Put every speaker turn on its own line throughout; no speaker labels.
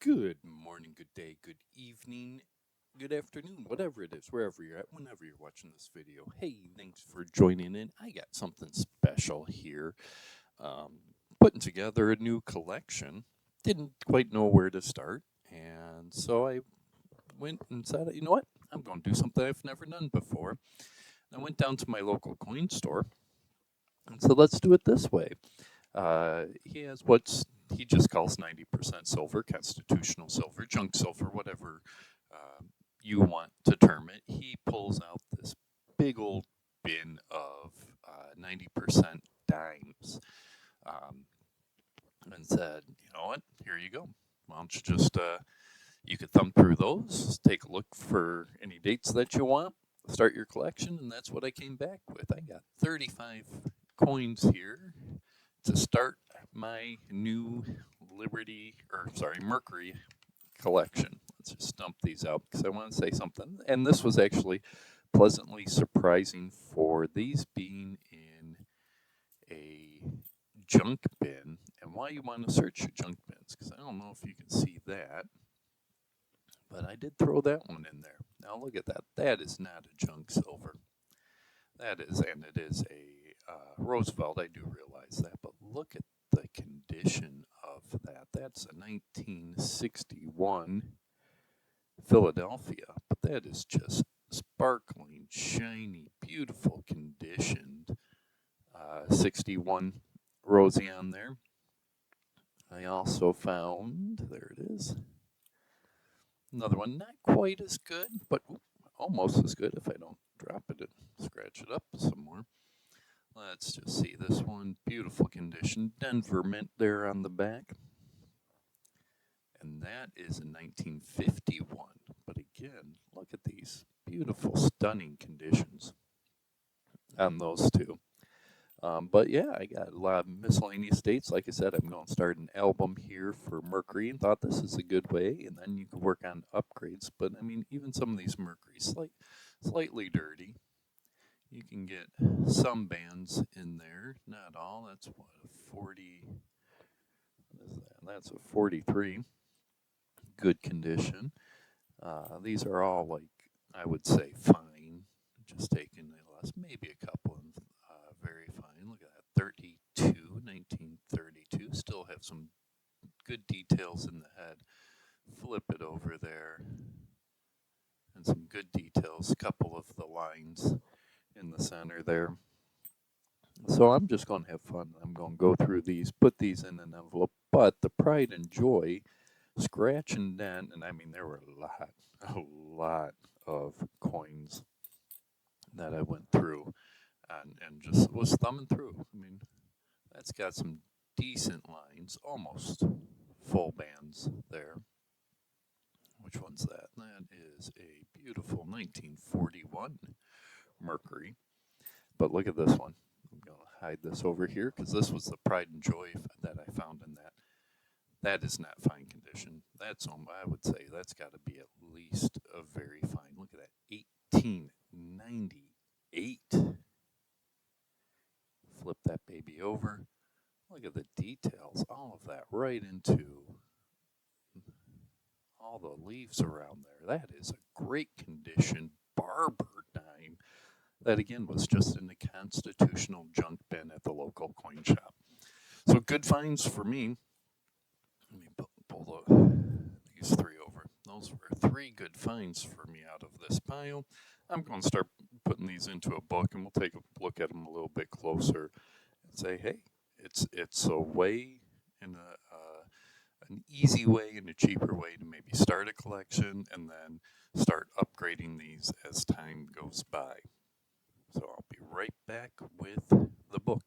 Good morning, good day, good evening, good afternoon, whatever it is, wherever you're at, whenever you're watching this video. Hey, thanks for joining in. I got something special here. Um, Putting together a new collection. Didn't quite know where to start. And so I went and said, you know what? I'm going to do something I've never done before. I went down to my local coin store and said, let's do it this way. He has what's he just calls 90% silver, constitutional silver, junk silver, whatever you want to term it. He pulls out this big old bin of 90% dimes um, and said, you know what, here you go. Why don't you just, you could thumb through those, take a look for any dates that you want, start your collection, and that's what I came back with. I got 35 coins here to start my new Mercury collection. Let's just dump these out because I want to say something. And this was actually pleasantly surprising for these being in a junk bin. And why you want to search your junk bins, because I don't know if you can see that, but I did throw that one in there. Now look at that. That is not a junk silver. That is, and it is a Roosevelt. I do realize that, but look at the condition of that. That's a 1961 Philadelphia, but that is just sparkling, shiny, beautiful conditioned 61 Rosie on there. I also found, there it is, another one, not quite as good, but almost as good if I don't drop it and scratch it up some more. Let's just see this one. Beautiful condition. Denver Mint there on the back. And that is in 1951. But again, look at these beautiful, stunning conditions on those two. But yeah, I got a lot of miscellaneous dates. Like I said, I'm going to start an album here for Mercury and thought this is a good way. And then you can work on upgrades. But I mean, even some of these Mercury, slightly dirty. You can get some bands in there, not all. That's what, a 40. What is that? That's a 43. Good condition. These are all like, I would say, fine. Just taking the last, maybe a couple of very fine. Look at that, 32, 1932. Still have some good details in the head. Flip it over there. And some good details. A couple of the lines in the center there. So I'm just going to have fun. I'm going to go through these, put these in an envelope. But the pride and joy, scratch and dent, and I mean, there were a lot of coins that I went through and just was thumbing through. I mean, that's got some decent lines, almost full bands there. Which one's that? That is a beautiful 1941 Mercury. But look at this one. I'm going to hide this over here because this was the pride and joy that I found in that. That is not fine condition. That's I would say that's got to be at least a very fine. Look at that, 1898. Flip that baby over. Look at the details. All of that right into all the leaves around there. That is a great condition barber dime. That again was just in the constitutional junk bin at the local coin shop. So good finds for me. Let me pull these three over. Those were three good finds for me out of this pile. I'm going to start putting these into a book, and we'll take a look at them a little bit closer and say, hey, it's a way and an easy way and a cheaper way to maybe start a collection and then start upgrading these as time goes by. So I'll be right back with the book.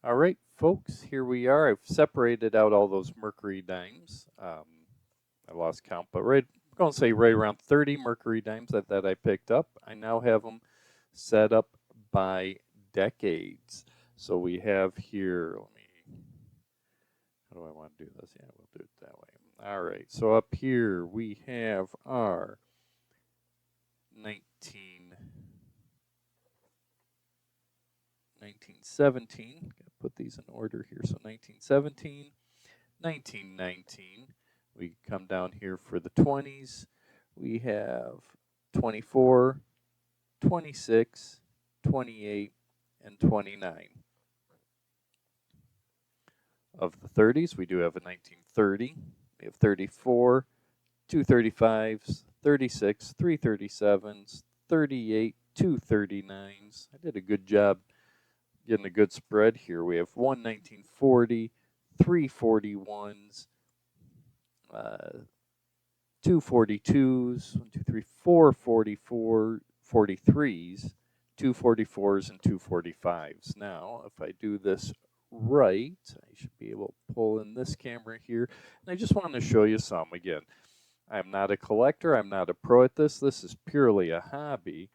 All right, folks, here we are. I've separated out all those Mercury dimes. I lost count, but I'm going to say right around 30 Mercury dimes that I picked up. I now have them set up by decades. So we have here, how do I want to do this? Yeah, we'll do it that way. All right, so up here we have our 1917. Got to put these in order here. So 1917, 1919. We come down here for the 20s. We have 24, 26, 28, and 29. Of the 30s, we do have a 1930. We have 34, 235s, 36, 337s, 38, 239s. I did a good job getting a good spread here. We have one 1940, 341s, 242s, 1, 2, 3, 4 44, 43s, 244s, and 245s. Now, if I do this right, I should be able to pull in this camera here. And I just wanted to show you some. Again, I'm not a collector. I'm not a pro at this. This is purely a hobby.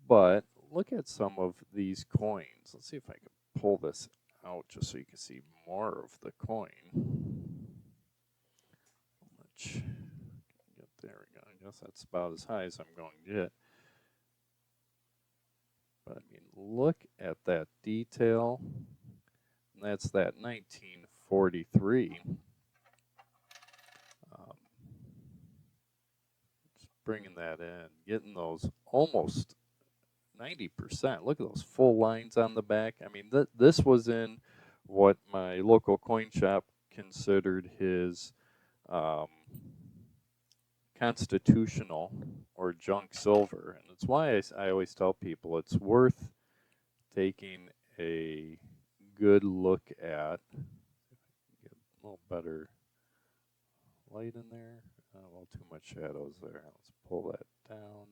But look at some of these coins. Let's see if I can pull this out just so you can see more of the coin. There we go. I guess that's about as high as I'm going to get. But I mean, look at that detail. And that's that 1943. Just bringing that in, getting those almost 90%. Look at those full lines on the back. I mean, this was in what my local coin shop considered his constitutional or junk silver. And it's why I always tell people it's worth taking a good look at. Get a little better light in there. Well, too much shadows there. Let's pull that down.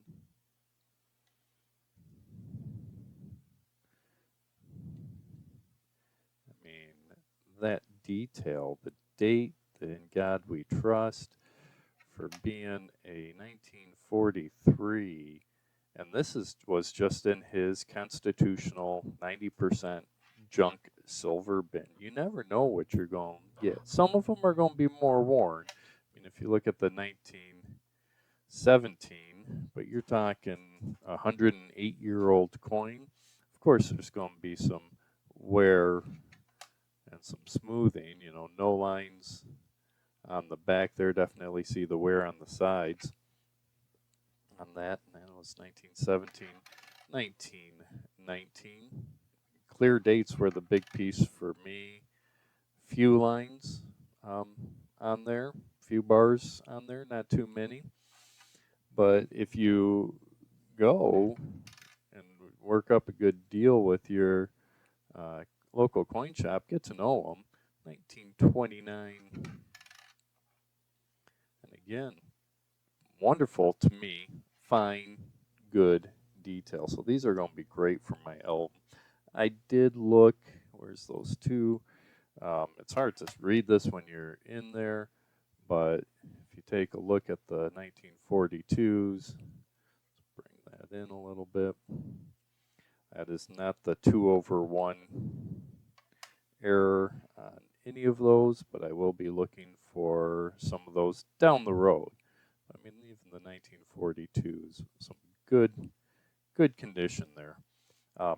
I mean, that detail, the date, the "In God We Trust," for being a 1943, and this was just in his constitutional 90% junk silver bin. You never know what you're going to get. Some of them are going to be more worn. I mean, if you look at the 1917, but you're talking a 108-year-old coin, of course there's going to be some wear and some smoothing, you know, no lines on the back there. Definitely see the wear on the sides on that. And that was 1917, 1919. Clear dates were the big piece for me. Few lines on there, few bars on there, not too many. But if you go and work up a good deal with your local coin shop, get to know them. 1929. And again, wonderful to me, fine, good detail. So these are going to be great for my album. I did look, where's those two? It's hard to read this when you're in there, but if you take a look at the 1942s, let's bring that in a little bit. That is not the 2/1 error on any of those, but I will be looking for some of those down the road. I mean, even the 1942s, some good condition there.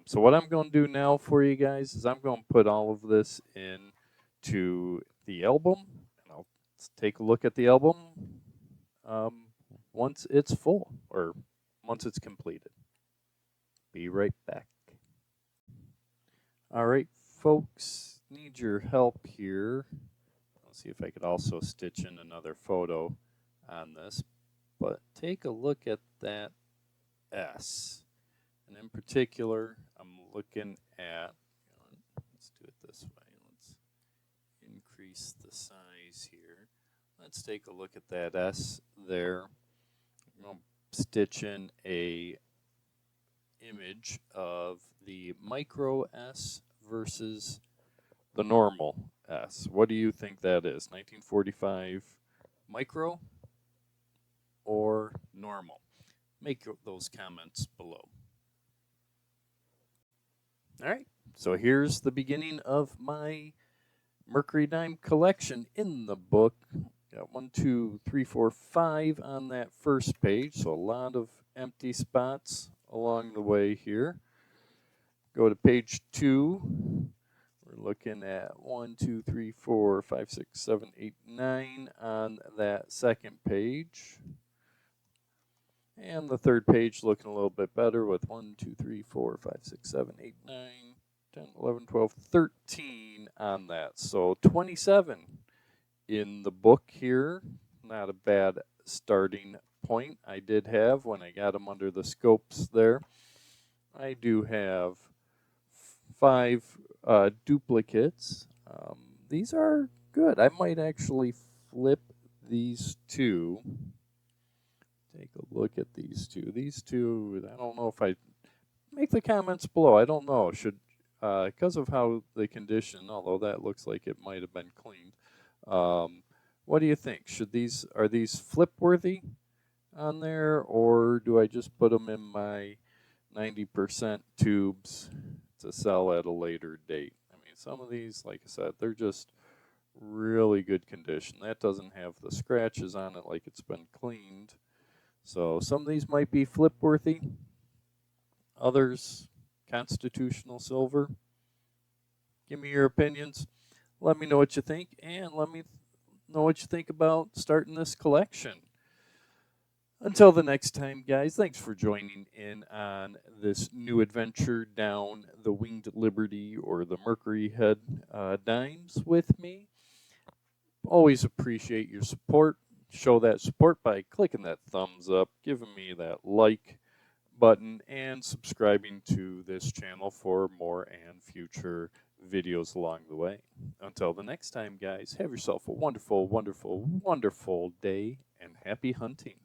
So what I'm going to do now for you guys is I'm going to put all of this into the album, and I'll take a look at the album once it's full, or once it's completed. Be right back. All right, folks, need your help here. Let's see if I could also stitch in another photo on this, but take a look at that S. And in particular, I'm looking at, let's do it this way. Let's increase the size here. Let's take a look at that S there. I'm going to stitch in a image of the micro S versus the normal S. What do you think that is? 1945 micro or normal? Make those comments below. All right, so here's the beginning of my Mercury dime collection in the book. Got 1, 2, 3, 4, 5 on that first page, so a lot of empty spots along the way here. Go to page 2. We're looking at 1, 2, 3, 4, 5, 6, 7, 8, 9 on that second page. And the third page looking a little bit better with 1, 2, 3, 4, 5, 6, 7, 8, 9, 10, 11, 12, 13 on that. So 27 in the book here. Not a bad starting point. I did have, when I got them under the scopes there, I do have 5 duplicates. These are good. I might actually flip these two. Take a look at these two. These two, I don't know if I make the comments below. I don't know. Should because of how the condition, although that looks like it might have been cleaned. What do you think? Are these flip worthy on there, or do I just put them in my 90% tubes to sell at a later date? I mean, some of these, like I said, they're just really good condition. That doesn't have the scratches on it like it's been cleaned. So some of these might be flip worthy, others constitutional silver. Give me your opinions. Let me know what you think, and let me know what you think about starting this collection. Until the next time, guys, thanks for joining in on this new adventure down the Winged Liberty or the Mercury Head dimes with me. Always appreciate your support. Show that support by clicking that thumbs up, giving me that like button, and subscribing to this channel for more and future videos along the way. Until the next time, guys, have yourself a wonderful, wonderful, wonderful day, and happy hunting.